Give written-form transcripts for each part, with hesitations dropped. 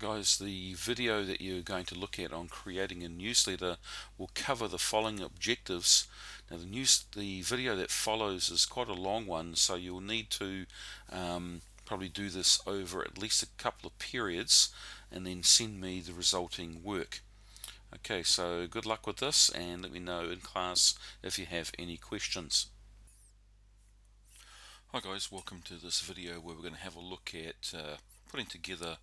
Guys, the video that you're going to look at on creating a newsletter will cover the following objectives. Now the video that follows is quite a long one, so you'll need to probably do this over at least a couple of periods and then send me the resulting work. Okay, so good luck with this, and let me know in class if you have any questions. Hi guys, welcome to this video where we're going to have a look at putting together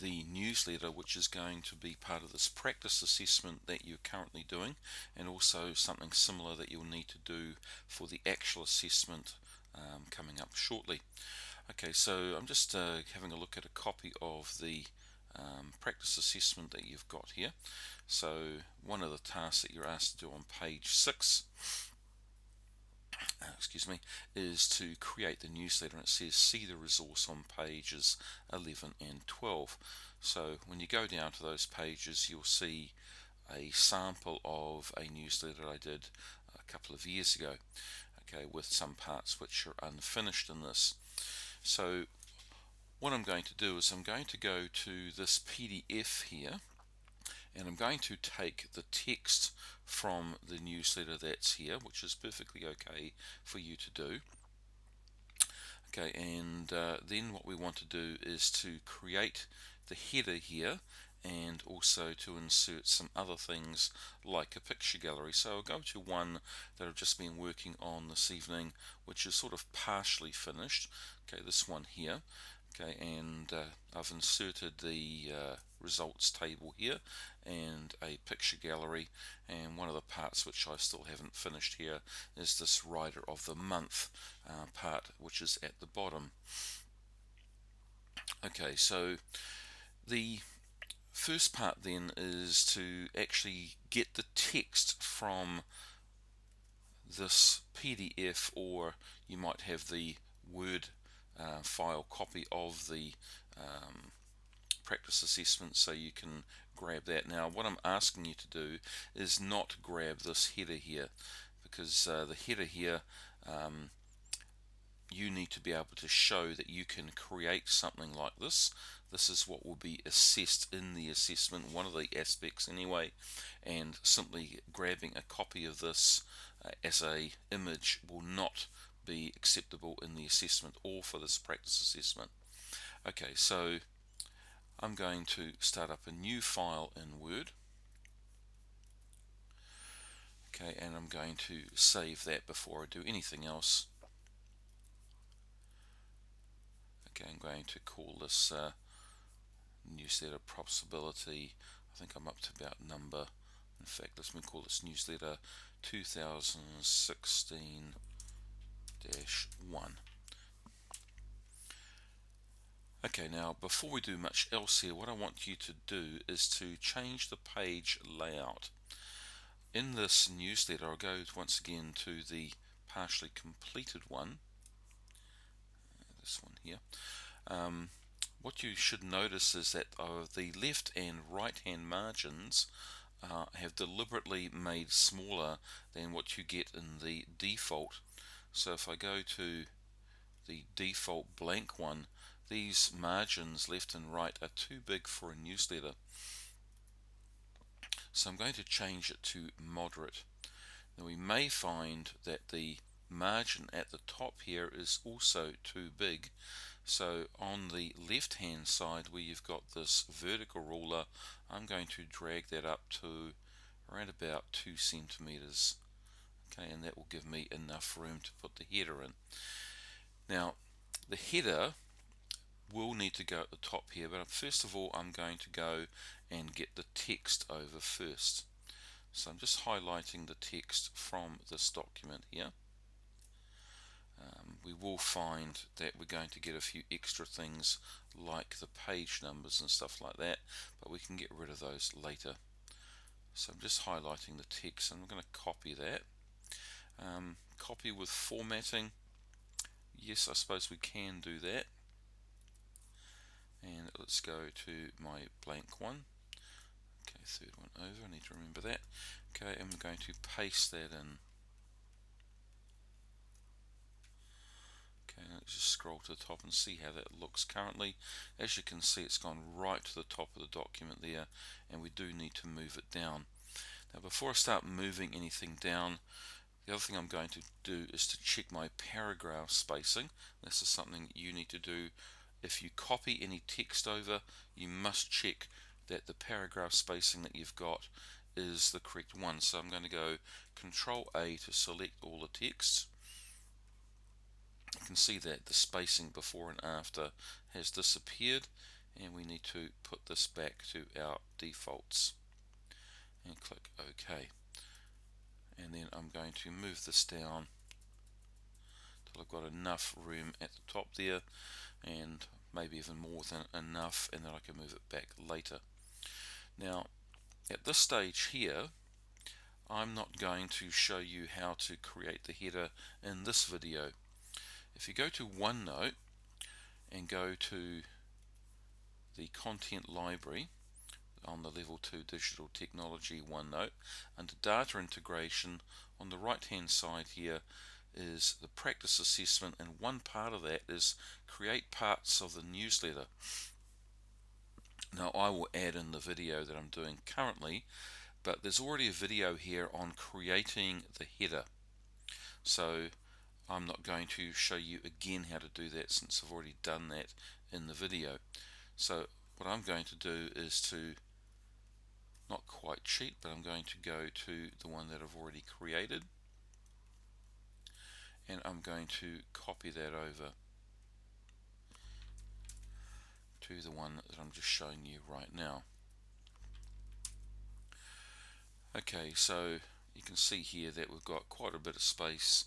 the newsletter, which is going to be part of this practice assessment that you're currently doing, and also something similar that you'll need to do for the actual assessment coming up shortly. Okay, so I'm just having a look at a copy of the practice assessment that you've got here. So one of the tasks that you're asked to do on page 6 is to create the newsletter, and it says see the resource on pages 11 and 12. So when you go down to those pages, you'll see a sample of a newsletter I did a couple of years ago, okay, with some parts which are unfinished in this. So what I'm going to do is I'm going to go to this PDF here, and I'm going to take the text from the newsletter that's here, which is perfectly okay for you to do. Okay, and then what we want to do is to create the header here, and also to insert some other things like a picture gallery. So I'll go to one that I've just been working on this evening, which is sort of partially finished. Okay, this one here. Okay, and I've inserted the results table here and a picture gallery, and one of the parts which I still haven't finished here is this writer of the month part, which is at the bottom. Okay, so the first part then is to actually get the text from this PDF, or you might have the Word file copy of the practice assessment, so you can grab that. Now what I'm asking you to do is not grab this header here, because the header here, you need to be able to show that you can create something like this. This is what will be assessed in the assessment, one of the aspects anyway, and simply grabbing a copy of this as a image will not be acceptable in the assessment or for this practice assessment. Okay, so I'm going to start up a new file in Word. Okay, and I'm going to save that before I do anything else. Okay, I'm going to call this newsletter possibility. I think I'm up to about number, in fact, let me call this newsletter 2016-1. Okay, now before we do much else here, what I want you to do is to change the page layout. In this newsletter, I'll go once again to the partially completed one, this one here. What you should notice is that the left and right hand margins have deliberately made smaller than what you get in the default. So if I go to the default blank one, these margins left and right are too big for a newsletter. So I'm going to change it to moderate. Now we may find that the margin at the top here is also too big. So on the left hand side where you've got this vertical ruler, I'm going to drag that up to around about 2 centimeters. Okay, and that will give me enough room to put the header in. Now the header will need to go at the top here, but first of all I'm going to go and get the text over first. So I'm just highlighting the text from this document here. We will find that we're going to get a few extra things like the page numbers and stuff like that, but we can get rid of those later. So I'm just highlighting the text, and I'm going to copy that. Copy with formatting. Yes, I suppose we can do that. And let's go to my blank one. Okay, third one over, I need to remember that. Okay, and we're going to paste that in. Okay, let's just scroll to the top and see how that looks currently. As you can see, it's gone right to the top of the document there, and we do need to move it down. Now before I start moving anything down, the other thing I'm going to do is to check my paragraph spacing. This is something you need to do. If you copy any text over, you must check that the paragraph spacing that you've got is the correct one. So I'm going to go Control A to select all the text. You can see that the spacing before and after has disappeared, and we need to put this back to our defaults and click OK. And then I'm going to move this down till I've got enough room at the top there, and maybe even more than enough, and then I can move it back later. Now at this stage here, I'm not going to show you how to create the header in this video. If you go to OneNote and go to the content library on the Level 2 Digital Technology OneNote, under Data Integration, on the right hand side here is the practice assessment, and one part of that is create parts of the newsletter. Now I will add in the video that I'm doing currently, but there's already a video here on creating the header, so I'm not going to show you again how to do that since I've already done that in the video. So what I'm going to do is to not quite cheat, but I'm going to go to the one that I've already created, and I'm going to copy that over to the one that I'm just showing you right now. Okay, so you can see here that we've got quite a bit of space,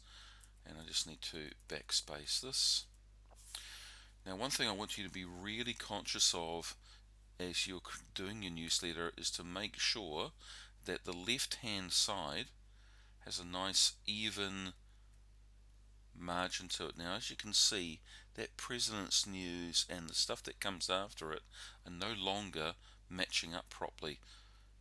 and I just need to backspace this. Now one thing I want you to be really conscious of as you're doing your newsletter is to make sure that the left hand side has a nice even margin to it. Now as you can see, that President's News and the stuff that comes after it are no longer matching up properly.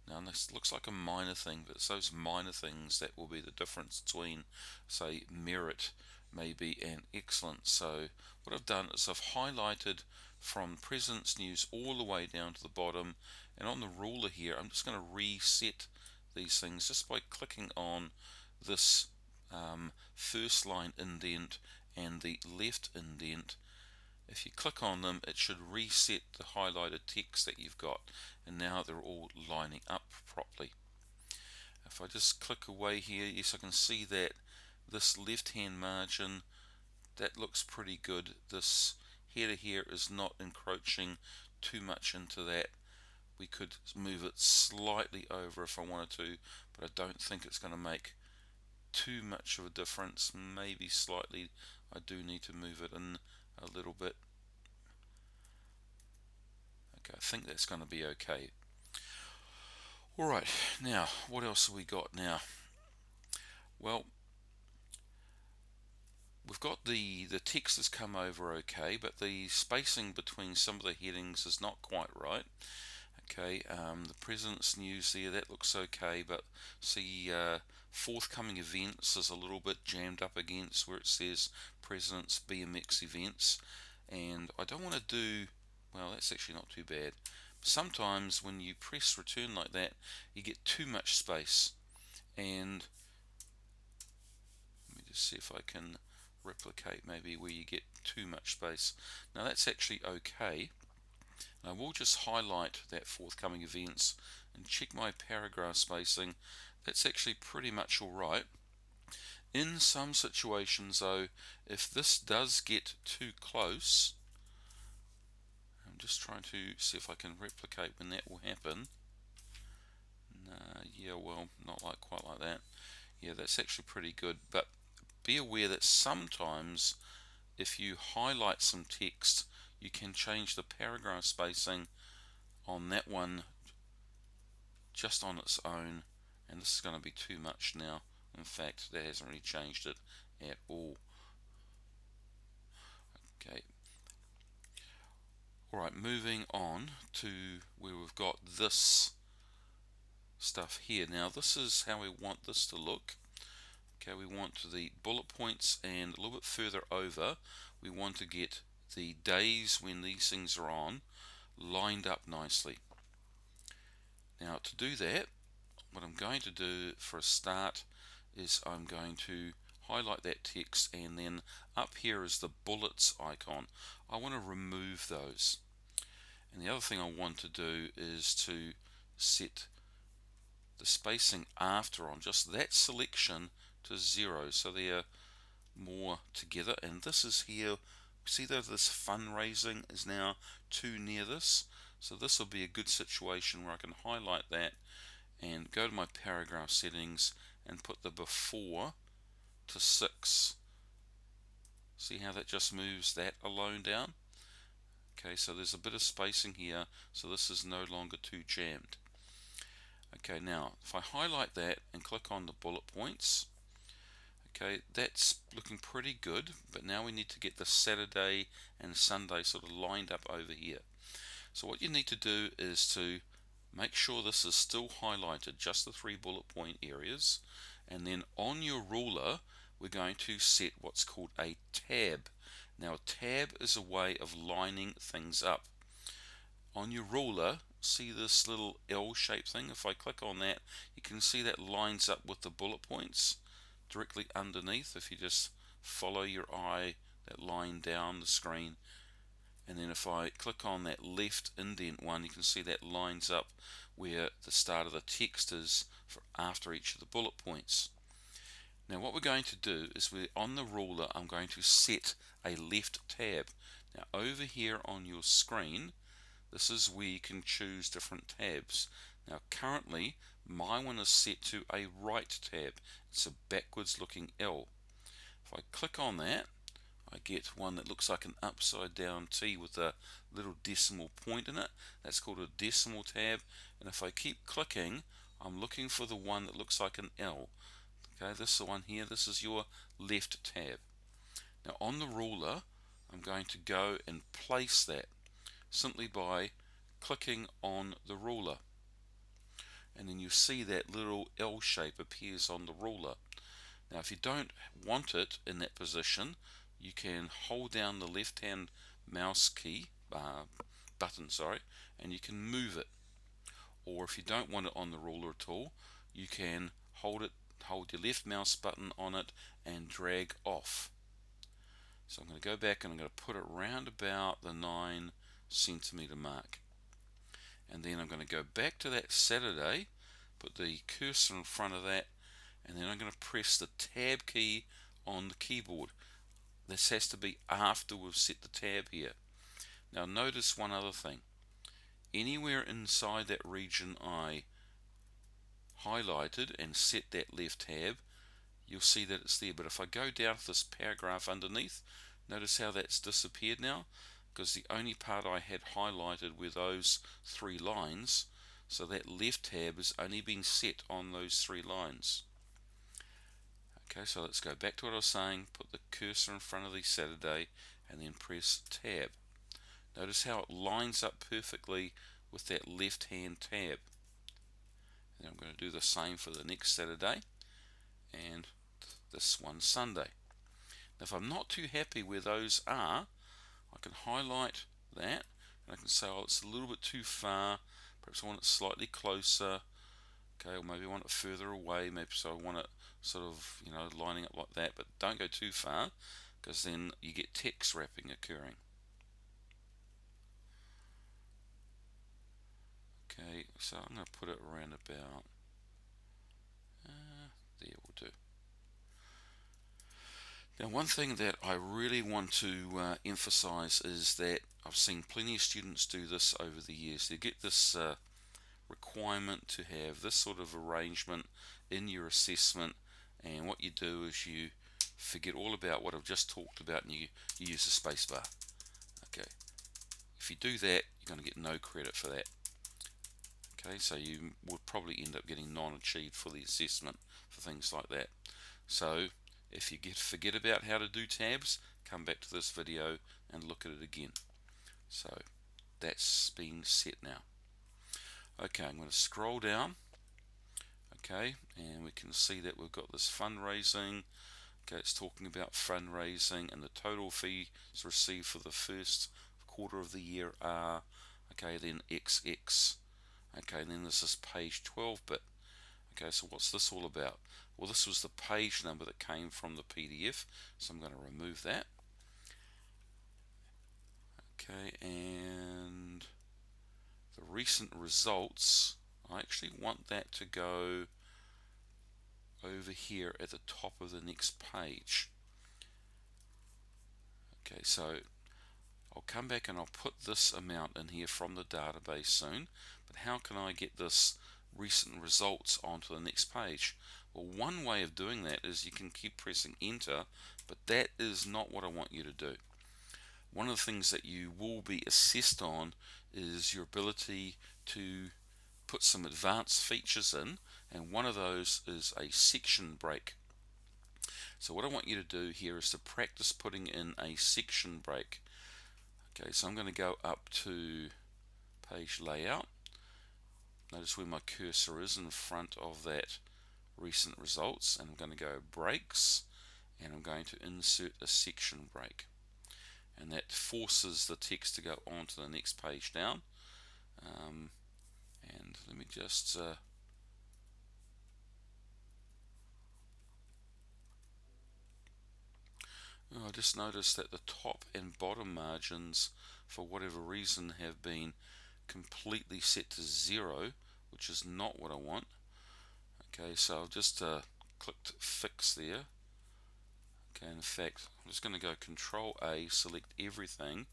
Now this looks like a minor thing, but it's those minor things that will be the difference between, say, merit maybe and excellent. So what I've done is I've highlighted from President's News all the way down to the bottom, and on the ruler here I'm just going to reset these things just by clicking on this first line indent and the left indent. If you click on them, it should reset the highlighted text that you've got, and now they're all lining up properly. If I just click away here, yes, I can see that this left hand margin, that looks pretty good. This header here is not encroaching too much into that. We could move it slightly over if I wanted to, but I don't think it's going to make too much of a difference. Maybe slightly. I do need to move it in a little bit. Okay, I think that's going to be okay. Alright, now what else have we got now? Well, we've got the text has come over okay, but the spacing between some of the headings is not quite right. Okay, the President's News there, that looks okay, but see forthcoming events is a little bit jammed up against where it says President's BMX events, and I don't want to do, well, that's actually not too bad. Sometimes when you press return like that, you get too much space, and let me just see if I can replicate maybe where you get too much space. Now that's actually okay. I will just highlight that forthcoming events and check my paragraph spacing. That's actually pretty much alright. In some situations though, if this does get too close, I'm just trying to see if I can replicate when that will happen. Yeah, well, not like quite like that. Yeah, that's actually pretty good, but be aware that sometimes if you highlight some text, you can change the paragraph spacing on that one just on its own, and this is going to be too much now. In fact, that hasn't really changed it at all. Okay. Alright, moving on to where we've got this stuff here. Now this is how we want this to look. Okay, we want the bullet points, and a little bit further over we want to get the days when these things are on lined up nicely. Now to do that, what I'm going to do for a start is I'm going to highlight that text, and then up here is the bullets icon. I want to remove those. And the other thing I want to do is to set the spacing after on just that selection to 0, so they're more together. And this is here, see that this fundraising is now too near this, so this will be a good situation where I can highlight that and go to my paragraph settings and put the before to 6. See how that just moves that alone down? Okay, so there's a bit of spacing here, so this is no longer too jammed. Okay, now if I highlight that and click on the bullet points, okay, that's looking pretty good, but now we need to get the Saturday and Sunday sort of lined up over here. So what you need to do is to make sure this is still highlighted, just the 3 bullet point areas, and then on your ruler we're going to set what's called a tab. Now a tab is a way of lining things up. On your ruler, see this little L-shaped thing? If I click on that, you can see that lines up with the bullet points directly underneath. If you just follow your eye, that line down the screen, and then if I click on that left indent one, you can see that lines up where the start of the text is for after each of the bullet points. Now what we're going to do is, we're on the ruler, I'm going to set a left tab. Now over here on your screen, this is where you can choose different tabs. Now currently my one is set to a right tab. It's a backwards looking L. If I click on that, I get one that looks like an upside down T with a little decimal point in it. That's called a decimal tab. And if I keep clicking, I'm looking for the one that looks like an L. Okay, this is the one here. This is your left tab. Now on the ruler, I'm going to go and place that simply by clicking on the ruler. And then you see that little L shape appears on the ruler. Now if you don't want it in that position, you can hold down the left hand mouse key button, and you can move it. Or if you don't want it on the ruler at all, you can hold your left mouse button on it and drag off. So I'm going to go back and I'm going to put it round about the 9 centimeter mark, and then I'm going to go back to that Saturday, put the cursor in front of that, and then I'm going to press the tab key on the keyboard. This has to be after we've set the tab here. Now notice one other thing. Anywhere inside that region I highlighted and set that left tab, you'll see that it's there. But if I go down to this paragraph underneath, notice how that's disappeared now, because the only part I had highlighted were those 3 lines, so that left tab has only been set on those 3 lines. Okay, so let's go back to what I was saying, put the cursor in front of the Saturday and then press tab. Notice how it lines up perfectly with that left hand tab. And I'm going to do the same for the next Saturday and this one Sunday. Now if I'm not too happy where those are, I can highlight that and I can say, oh, it's a little bit too far, perhaps I want it slightly closer, okay, or maybe I want it further away, maybe so I want it sort of, lining up like that, but don't go too far, because then you get text wrapping occurring. Okay, so I'm going to put it around about there will do. Now one thing that I really want to emphasize is that I've seen plenty of students do this over the years. They get this requirement to have this sort of arrangement in your assessment, and what you do is you forget all about what I've just talked about and you use the space bar. Okay, if you do that, you're going to get no credit for that. Okay, so you would probably end up getting non-achieved for the assessment for things like that. So if you forget about how to do tabs, come back to this video and look at it again. So that's been set now. Okay, I'm going to scroll down. Okay, and we can see that we've got this fundraising. Okay, it's talking about fundraising, and the total fees received for the first quarter of the year are, okay, then XX. Okay, and then this is page 12-bit. Okay, so what's this all about? Well, this was the page number that came from the PDF, so I'm going to remove that. Okay, and the recent results, I actually want that to go over here at the top of the next page. Okay, so I'll come back and I'll put this amount in here from the database soon, but how can I get this recent results onto the next page? Well, one way of doing that is you can keep pressing enter, but that is not what I want you to do. One of the things that you will be assessed on is your ability to put some advanced features in, and one of those is a section break. So what I want you to do here is to practice putting in a section break. Okay, so I'm going to go up to page layout. Notice where my cursor is in front of that recent results, and I'm going to go breaks, and I'm going to insert a section break, and that forces the text to go on to the next page down. And let me just I just noticed that the top and bottom margins, for whatever reason, have been completely set to 0, which is not what I want. Okay, so I've just clicked fix there. Okay, in fact, I'm just going to go Control A, select everything,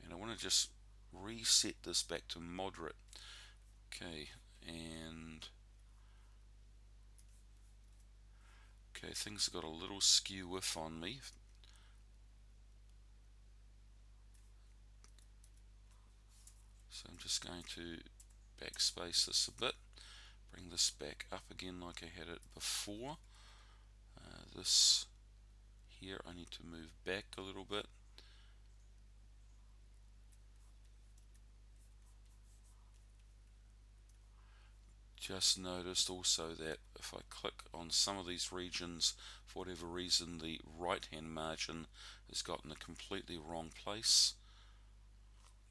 and I want to just reset this back to moderate. Okay, and okay, things have got a little skew width on me. So I'm just going to backspace this a bit, bring this back up again like I had it before. This here I need to move back a little bit. Just noticed also that if I click on some of these regions, for whatever reason, the right hand margin has gotten a completely wrong place.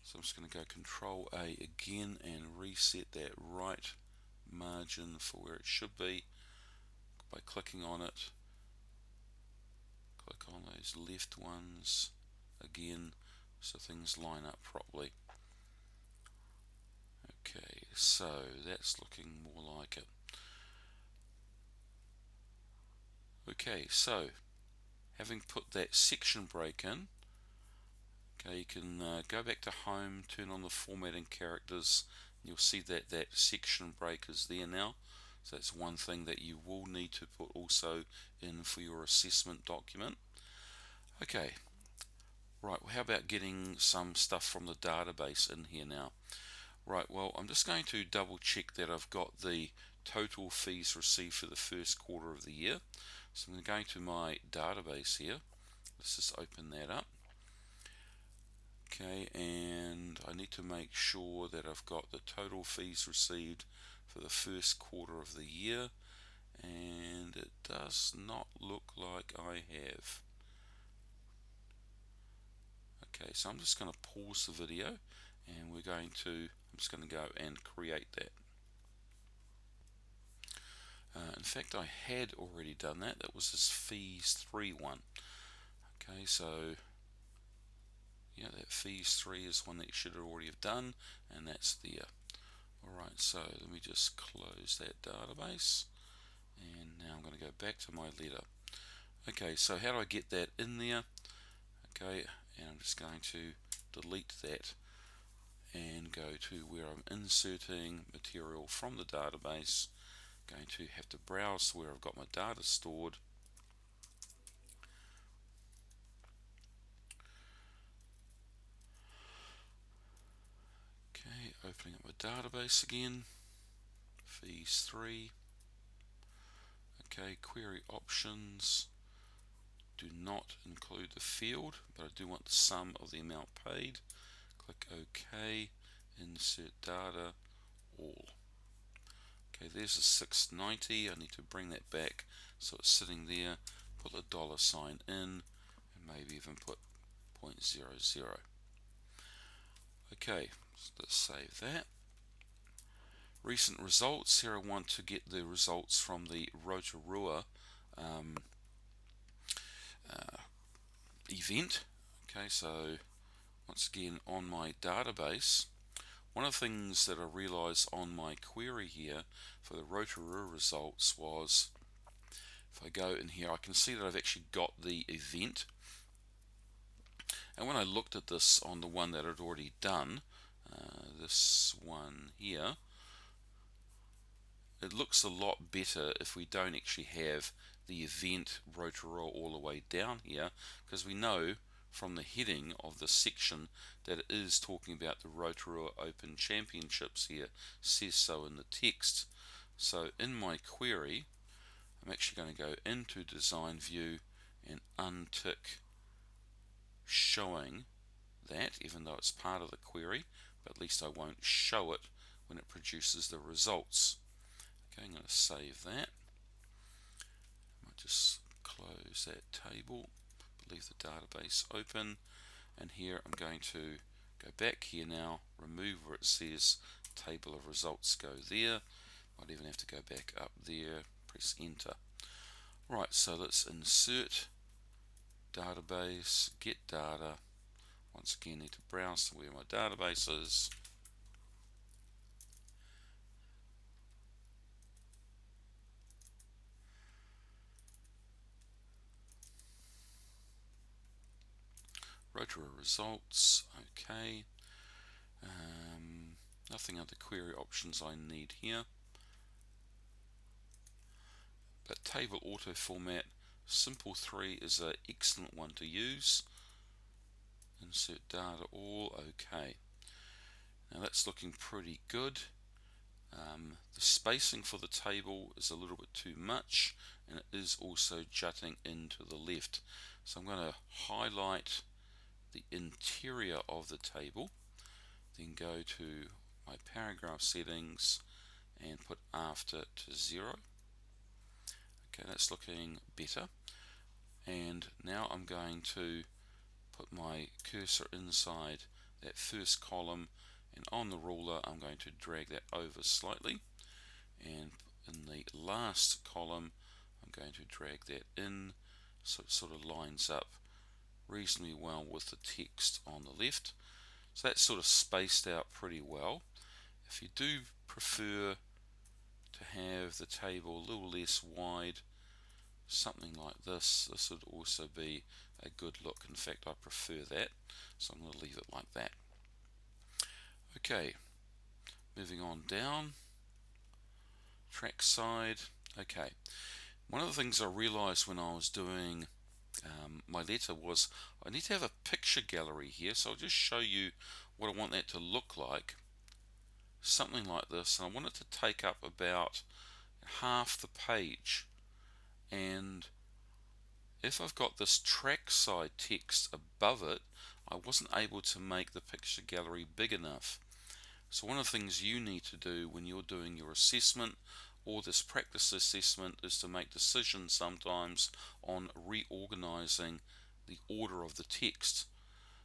So I'm just going to go Control A again and reset that right margin for where it should be by clicking on it. Click on those left ones again so things line up properly. Okay, so that's looking more like it. Okay, so having put that section break in, okay, you can go back to home, turn on the formatting characters, and you'll see that that section break is there now. So that's one thing that you will need to put also in for your assessment document. Okay, right, well, how about getting some stuff from the database in here now? Right, well, I'm just going to double check that I've got the total fees received for the first quarter of the year. So I'm going to my database here. Let's just open that up. Okay, and I need to make sure that I've got the total fees received for the first quarter of the year, and it does not look like I have. Okay, so I'm just going to pause the video, and I'm just going to go and create that. In fact, I had already done that. That was this fees 3 one. Okay, so yeah, that fees 3 is one that you should already have done, and that's there. Alright, so let me just close that database, and now I'm going to go back to my letter. Okay, so how do I get that in there? Okay, and I'm just going to delete that and go to where I'm inserting material from the database. Going to have to browse where I've got my data stored. Okay, opening up my database again, fees 3. Okay, query options, do not include the field, but I do want the sum of the amount paid. Click OK, insert data, all. Okay, there's a 690. I need to bring that back so it's sitting there. Put the $sign in, and maybe even put 0.00. Okay, so let's save that. Recent results. Here I want to get the results from the Rotorua event. Okay, so once again on my database, one of the things that I realized on my query here for the Rotorua results was, if I go in here, I can see that I've actually got the event. And when I looked at this on the one that I'd already done, this one here, it looks a lot better if we don't actually have the event Rotorua all the way down here, because we know from the heading of this section that it is talking about the Rotorua Open Championships here. It says so in the text. So in my query, I'm actually going to go into Design View and untick showing that, even though it's part of the query, but at least I won't show it when it produces the results. Okay, I'm going to save that. I'll just close that table, leave the database open, and here I'm going to go back here now, remove where it says table of results, go there. Might even have to go back up there, press enter. Right, so let's insert database, get data. Once again, need to browse to where my database is. Rotorua results, okay. Nothing other query options I need here. But table auto format, simple 3 is an excellent one to use. Insert data all, okay. Now that's looking pretty good. The spacing for the table is a little bit too much, and it is also jutting into the left. So I'm going to highlight the interior of the table, then go to my paragraph settings and put after to 0. Okay, that's looking better. And now I'm going to put my cursor inside that first column, and on the ruler I'm going to drag that over slightly, and in the last column I'm going to drag that in so it sort of lines up reasonably well with the text on the left. So that's sort of spaced out pretty well. If you do prefer to have the table a little less wide, something like this would also be a good look. In fact, I prefer that, so I'm going to leave it like that. Okay, moving on down, trackside. Okay, one of the things I realized when I was doing my letter was I need to have a picture gallery here, so I'll just show you what I want that to look like. Something like this, and I want it to take up about half the page. And if I've got this trackside text above it, I wasn't able to make the picture gallery big enough. So one of the things you need to do when you're doing your assessment or this practice assessment is to make decisions sometimes on reorganizing the order of the text.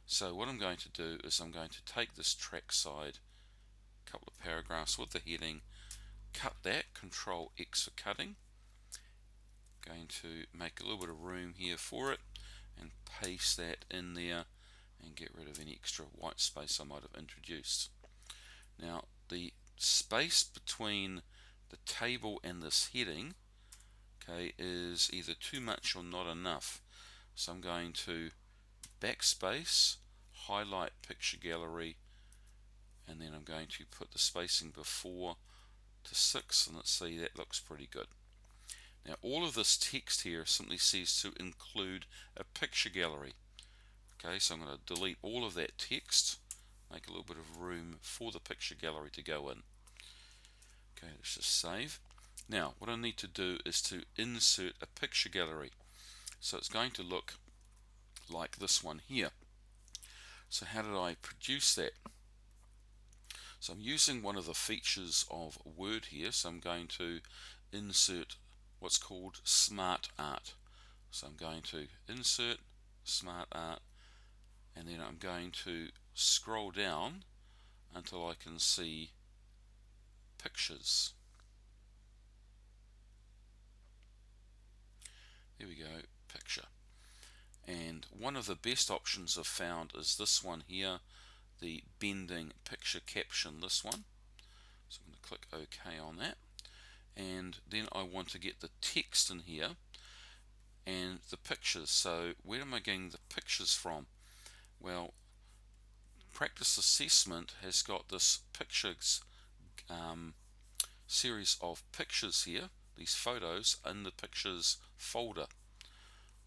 So what I'm going to do is I'm going to take this trackside couple of paragraphs with the heading, cut that, Control X for cutting. Going to make a little bit of room here for it and paste that in there and get rid of any extra white space I might have introduced. Now the space between the table and this heading, okay, is either too much or not enough. So I'm going to backspace, highlight picture gallery, and then I'm going to put the spacing before to 6, and let's see, that looks pretty good. Now all of this text here simply says to include a picture gallery. Okay, so I'm going to delete all of that text, make a little bit of room for the picture gallery to go in. Okay, let's just save. Now what I need to do is to insert a picture gallery. So it's going to look like this one here. So how did I produce that? So I'm using one of the features of Word here, so I'm going to insert what's called Smart Art. So I'm going to insert Smart Art, and then I'm going to scroll down until I can see pictures. There we go, picture. And one of the best options I've found is this one here, the bending picture caption, this one. So I'm going to click OK on that. And then I want to get the text in here and the pictures. So where am I getting the pictures from? Well, Practice Assessment has got this pictures series of pictures here, these photos, in the pictures folder.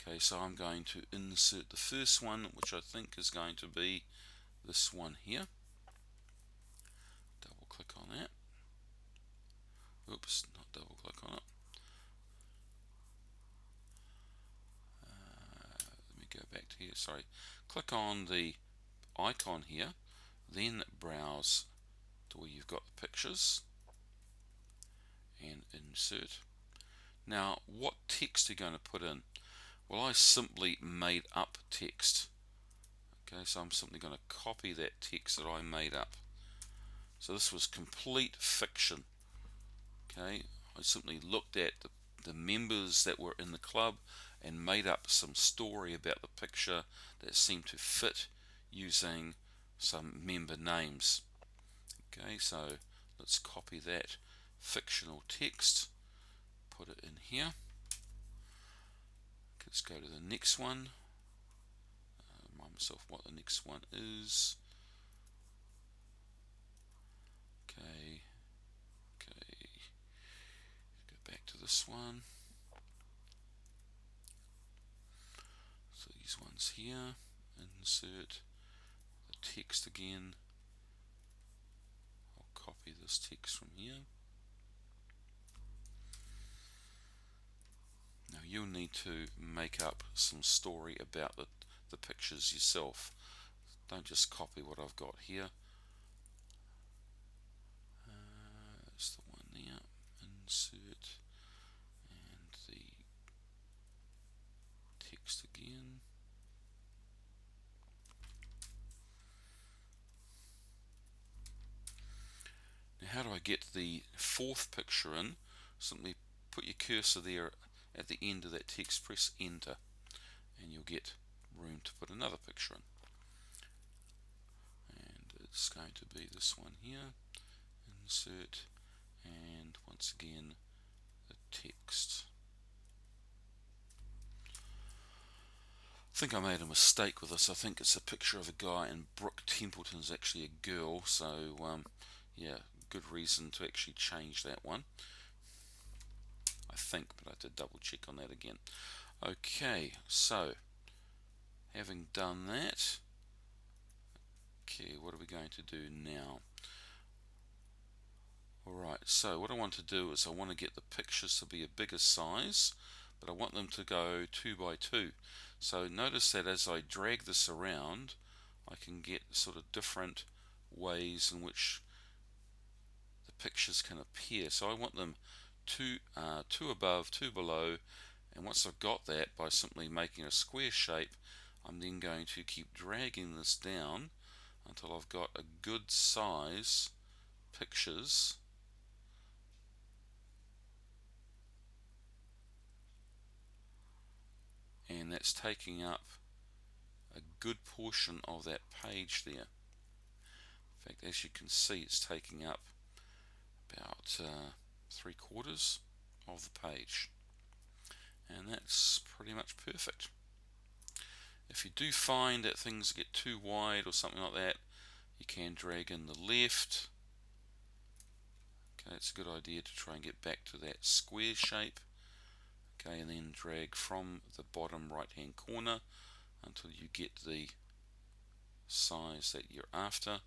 Okay, so I'm going to insert the first one, which I think is going to be this one here. Double click on that. Oops, not double click on it. Let me go back to here, sorry. Click on the icon here, then browse to where you've got the pictures and insert. Now, what text are you going to put in? Well, I simply made up text. Okay, so I'm simply going to copy that text that I made up. So this was complete fiction. Okay, I simply looked at the members that were in the club and made up some story about the picture that seemed to fit using some member names. Okay, so let's copy that fictional text, put it in here. Let's go to the next one. Remind myself what the next one is. Okay, go back to this one. So these ones here, insert the text again. I'll copy this text from here. Now you'll need to make up some story about the pictures yourself. Don't just copy what I've got here. That's the one there. Insert and the text again. Now how do I get the fourth picture in? Simply put your cursor there at the end of that text, press enter, and you'll get room to put another picture in. And it's going to be this one here. Insert, and once again the text. I think I made a mistake with this. I think it's a picture of a guy and Brooke Templeton's actually a girl, so yeah, good reason to actually change that one, I think, but I have to double check on that again. Okay, so having done that, okay, what are we going to do now? Alright, so what I want to do is I want to get the pictures to be a bigger size, but I want them to go 2 by 2. So notice that as I drag this around, I can get sort of different ways in which the pictures can appear. So I want them two above, 2 below, and once I've got that, by simply making a square shape, I'm then going to keep dragging this down until I've got a good size pictures. And that's taking up a good portion of that page there. In fact, as you can see, it's taking up about 3/4 of the page, and that's pretty much perfect. If you do find that things get too wide or something like that, you can drag in the left. Okay, it's a good idea to try and get back to that square shape. Okay, and then drag from the bottom right hand corner until you get the size that you're after.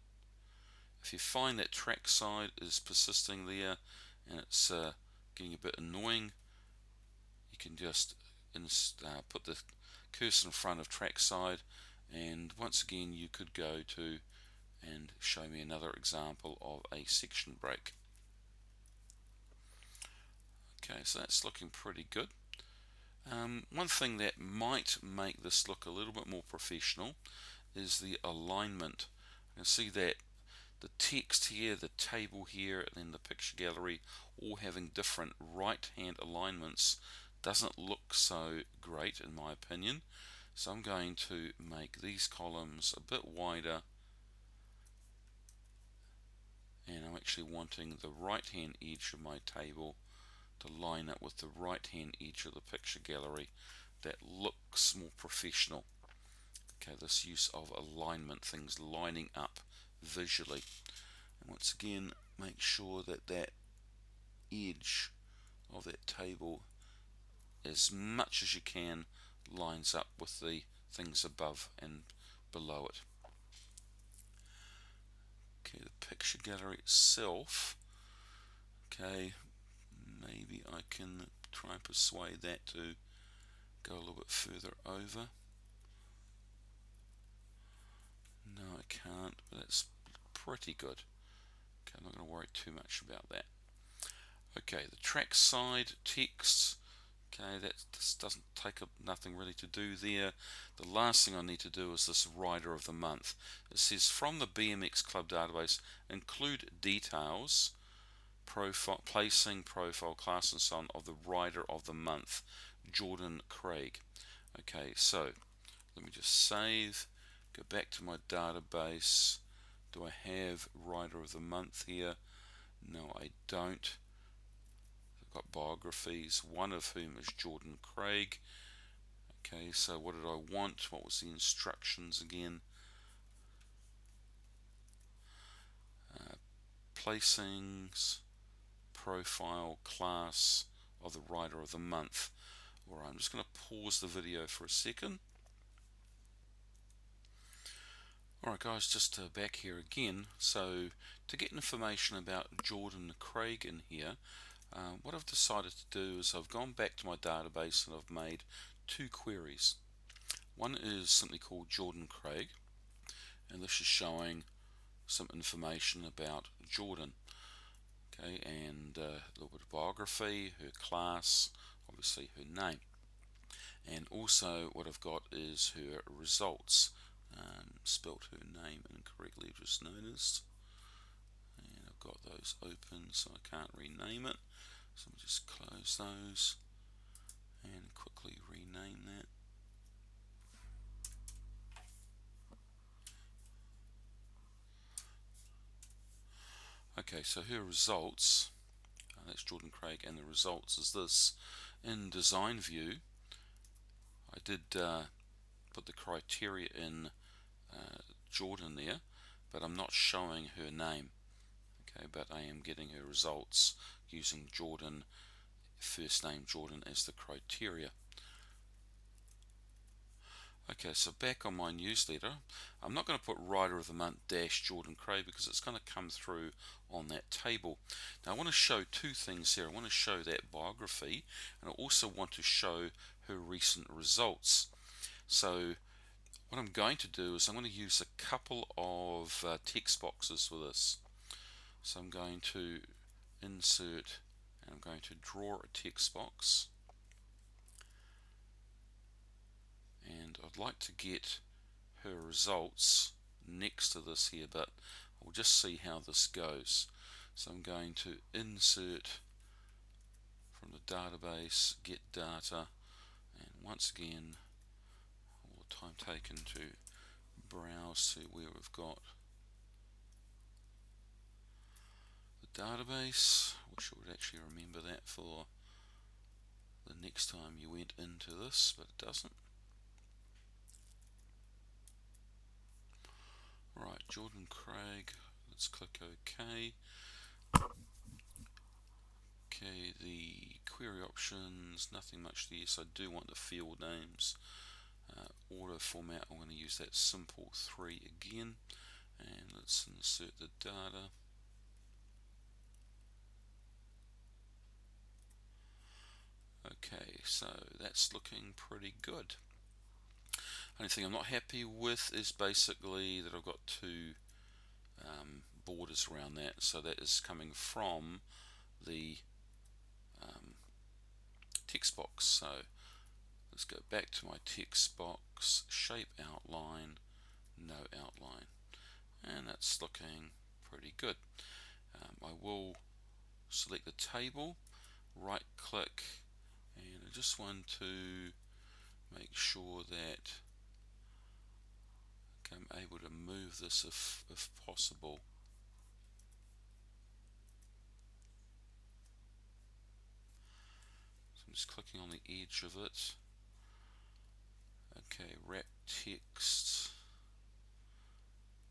If you find that trackside is persisting there and it's getting a bit annoying, you can just put the cursor in front of trackside, and once again you could go to and show me another example of a section break. Okay, so that's looking pretty good. One thing that might make this look a little bit more professional is the alignment. You can see that the text here, the table here, and then the picture gallery all having different right hand alignments doesn't look so great in my opinion. So I'm going to make these columns a bit wider, and I'm actually wanting the right hand edge of my table to line up with the right hand edge of the picture gallery. That looks more professional. Okay, this use of alignment, things lining up visually. And once again, make sure that that edge of that table, as much as you can, lines up with the things above and below it. Okay, the picture gallery itself, okay, maybe I can try and persuade that to go a little bit further over. No, I can't, but that's pretty good. Okay, I'm not going to worry too much about that. Okay, the track side text. Okay, this doesn't take up nothing really to do there. The last thing I need to do is this rider of the month. It says from the BMX Club database, include details, profile, placing, profile, class, and so on of the rider of the month, Jordan Craig. Okay, so let me just save, go back to my database. Do I have rider of the month here? No, I don't. I've got biographies, one of whom is Jordan Craig. Okay, so what did I want? What was the instructions again? Placings, profile, class of the rider of the month. Alright, I'm just going to pause the video for a second. Alright guys, just back here again. So to get information about Jordan Craig in here, what I've decided to do is I've gone back to my database and I've made two queries. One is simply called Jordan Craig, and this is showing some information about Jordan. Okay, and a little bit of biography, her class, obviously her name. And also what I've got is her results. Spelt her name incorrectly, just noticed. And I've got those open so I can't rename it. So let me just close those and quickly rename that. Okay, so her results, that's Jordan Craig, and the results is this. In design view, I did put the criteria in Jordan there, but I'm not showing her name. Okay, but I am getting her results using Jordan, first name Jordan, as the criteria. Okay, so back on my newsletter, I'm not going to put Rider of the Month dash Jordan Craig because it's going to come through on that table. Now I want to show two things here. I want to show that biography, and I also want to show her recent results. So what I'm going to do is I'm going to use a couple of text boxes for this. So I'm going to insert, and I'm going to draw a text box, and I'd like to get her results next to this here, but we'll just see how this goes. So I'm going to insert from the database, get data, and once again all the time taken to browse to where we've got the database. I wish I would actually remember that for the next time you went into this, but it doesn't. Right, Jordan Craig, let's click OK. Okay, the query options, nothing much there, so I do want the field names. Auto format, I'm going to use that simple 3 again, and let's insert the data. Okay, so that's looking pretty good. Only thing I'm not happy with is basically that I've got two borders around that. So that is coming from the text box. So let's go back to my text box, shape outline, no outline, and that's looking pretty good. I will select the table, right click, and I just want to make sure that I'm able to move this if possible. So I'm just clicking on the edge of it. Okay, wrap text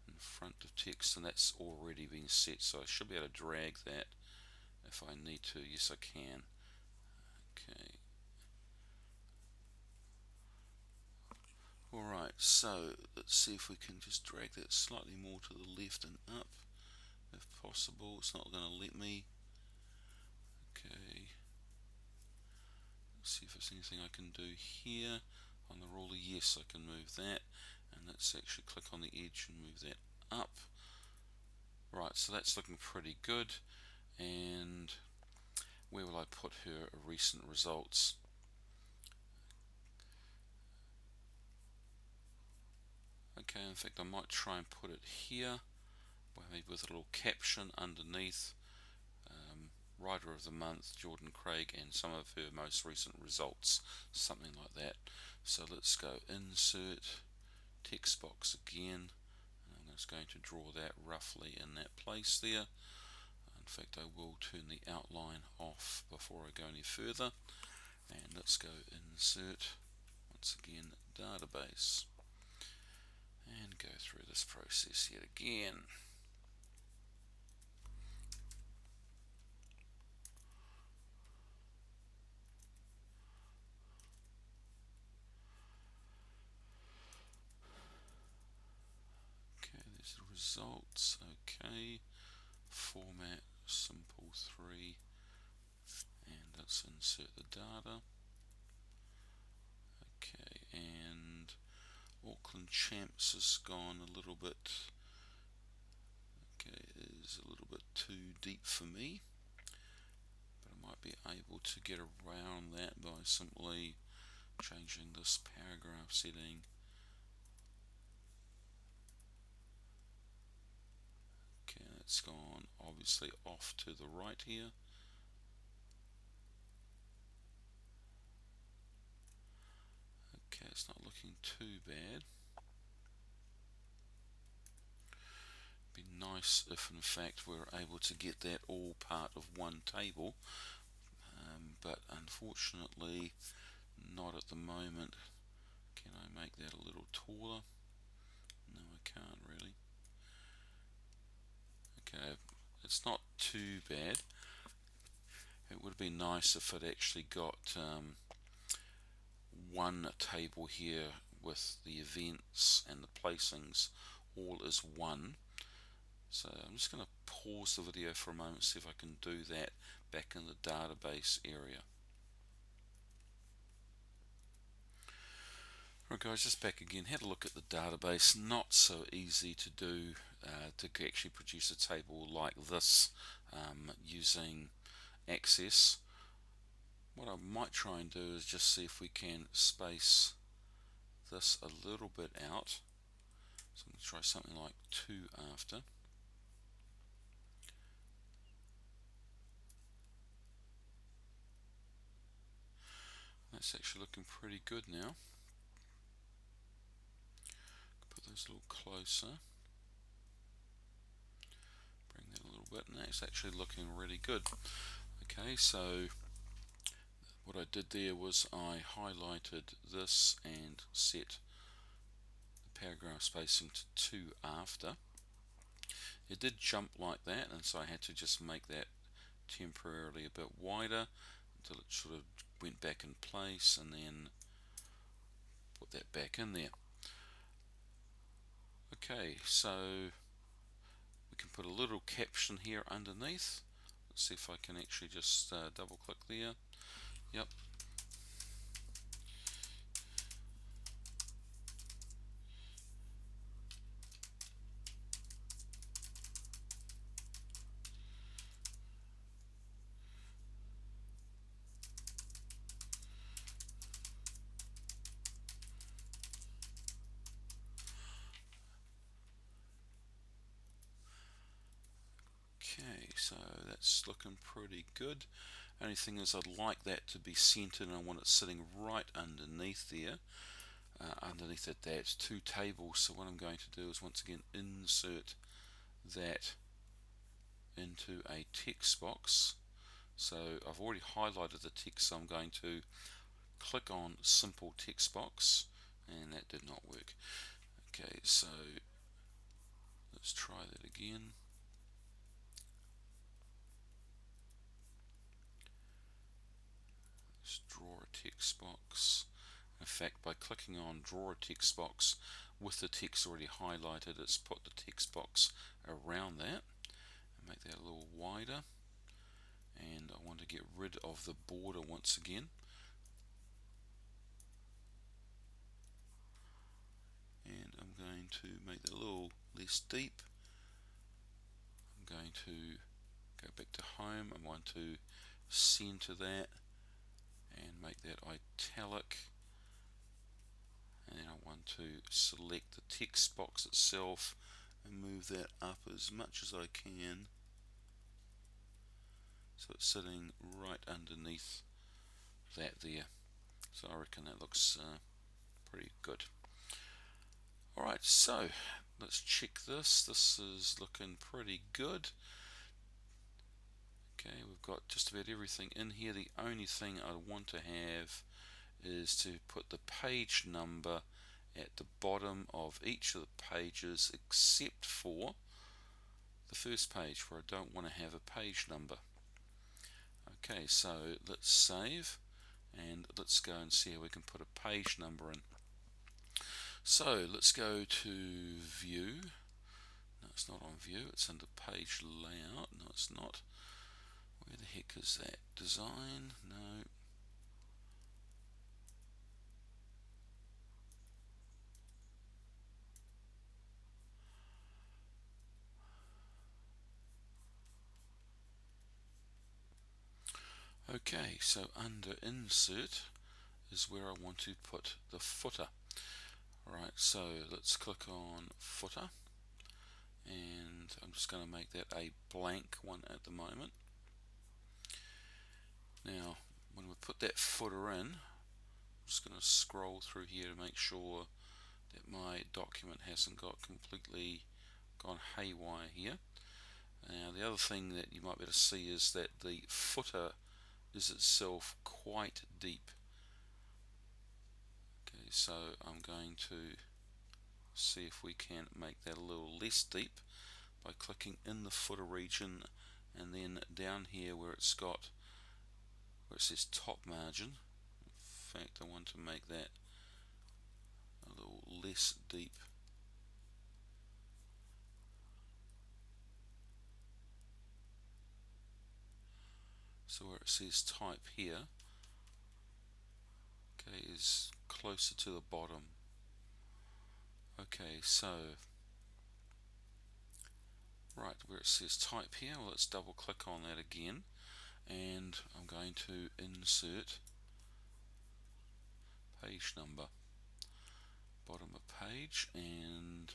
in front of text, and that's already been set, so I should be able to drag that if I need to. Yes, I can. Okay. Alright, so let's see if we can just drag that slightly more to the left and up if possible. It's not going to let me. Okay. Let's see if there's anything I can do here on the ruler. Yes, I can move that, and let's actually click on the edge and move that up. Right, so that's looking pretty good. And where will I put her recent results? Okay, in fact I might try and put it here, maybe with a little caption underneath. Writer of the month, Jordan Craig, and some of her most recent results, something like that. So let's go insert text box again, and I'm just going to draw that roughly in that place there. In fact, I will turn the outline off before I go any further, and let's go insert, once again, database, and go through this process yet again. Okay, there's the results. Okay, format simple 3, and let's insert the data. Okay, and Auckland Champs has gone a little bit, okay, is a little bit too deep for me, but I might be able to get around that by simply changing this paragraph setting. Okay, that's gone obviously off to the right here. Okay, it's not looking too bad. Be nice if in fact we're able to get that all part of one table, but unfortunately not at the moment. Can I make that a little taller? No, I can't really. Okay, it's not too bad. It would be nice if it actually got one table here with the events and the placings all as one. So I'm just going to pause the video for a moment, see if I can do that back in the database area. Right guys, just back again, had a look at the database. Not so easy to do, to actually produce a table like this using Access. What I might try and do is just see if we can space this a little bit out. So I'm going to try something like 2 after. That's actually looking pretty good now. Put those a little closer. Bring that a little bit, and that's actually looking really good. Okay, so what I did there was I highlighted this and set the paragraph spacing to 2 after. It did jump like that, and so I had to just make that temporarily a bit wider until it sort of went back in place, and then put that back in there. Okay, so we can put a little caption here underneath. Let's see if I can actually just double click there. Yep. so that's looking pretty good. Only thing is I'd like that to be centered and I want it sitting right underneath there. Underneath it, that's two tables. So what I'm going to do is once again insert that into a text box. So I've already highlighted the text, so I'm going to click on simple text box, and that did not work. Okay, so let's try that again. Let's draw a text box. In fact, by clicking on draw a text box with the text already highlighted, it's put the text box around that. And make that a little wider. And I want to get rid of the border once again. And I'm going to make that a little less deep. I'm going to go back to home. I want to center that and make that italic. And then I want to select the text box itself and move that up as much as I can, so it's sitting right underneath that there. So I reckon that looks pretty good. Alright, so let's check this. This is looking pretty good. Okay, we've got just about everything in here. The only thing I want to have is to put the page number at the bottom of each of the pages except for the first page, where I don't want to have a page number. Okay, so let's save and let's go and see how we can put a page number in. So let's go to view. No, it's not on view, it's under page layout. No, it's not. Where the heck is that? Design? No. Okay, so under insert is where I want to put the footer. Right, so let's click on footer, and I'm just going to make that a blank one at the moment. Now, when we put that footer in, I'm just going to scroll through here to make sure that my document hasn't got completely gone haywire here. Now, the other thing that you might be able to see is that the footer is itself quite deep. Okay, so I'm going to see if we can make that a little less deep by clicking in the footer region, and then down here where it says top margin. In fact, I want to make that a little less deep. So where it says type here, okay, is closer to the bottom. Okay, so right where it says type here, well, let's double click on that again, and I'm going to insert page number, bottom of page, and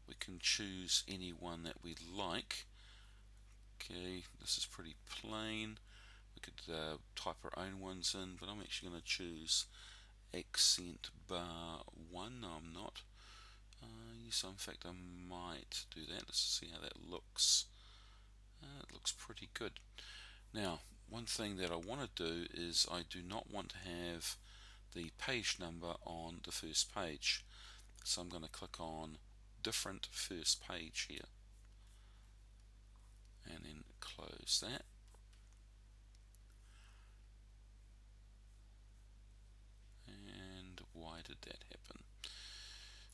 we can choose any one that we like. Okay, this is pretty plain. We could type our own ones in, but I'm actually going to choose accent bar 1. No, I'm not. Yes, in fact, I might do that. Let's see how that looks. It looks pretty good. Now, one thing that I want to do is I do not want to have the page number on the first page. So I'm going to click on different first page here, and then close that. And why did that happen?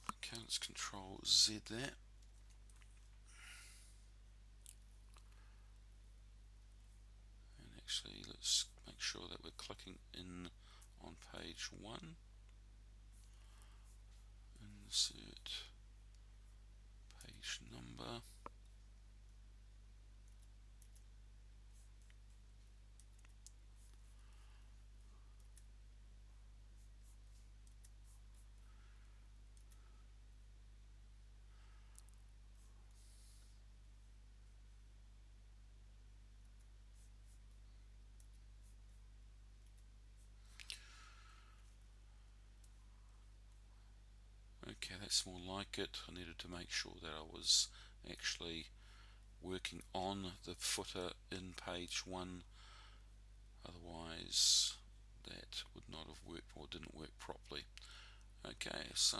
Okay, let's Control Z that. And actually, let's make sure that we're clicking in on page 1. Insert page number. that's more like it. I needed to make sure that I was actually working on the footer in page 1, otherwise that would not have worked or didn't work properly. Okay, so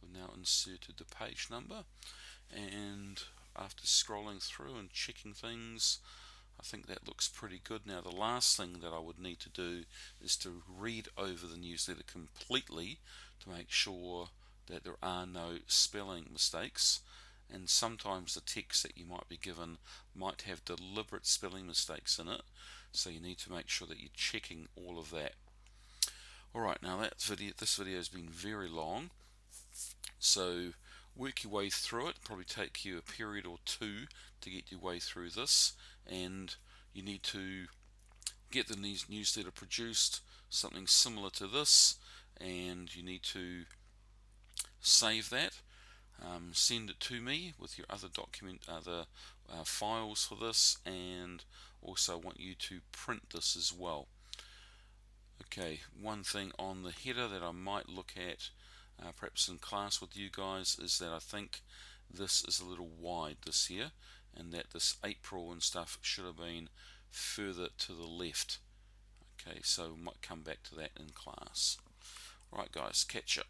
we've now inserted the page number, and after scrolling through and checking things, I think that looks pretty good. Now the last thing that I would need to do is to read over the newsletter completely to make sure that there are no spelling mistakes, and sometimes the text that you might be given might have deliberate spelling mistakes in it, so you need to make sure that you're checking all of that. Alright, now this video has been very long, so work your way through it. Probably take you a period or two to get your way through this, and you need to get the newsletter produced, something similar to this, and you need to save that, send it to me with your other files for this, and also want you to print this as well. Okay, one thing on the header that I might look at perhaps in class with you guys is that I think this is a little wide this here, and that this April and stuff should have been further to the left. Okay, so we might come back to that in class. Right guys, catch ya.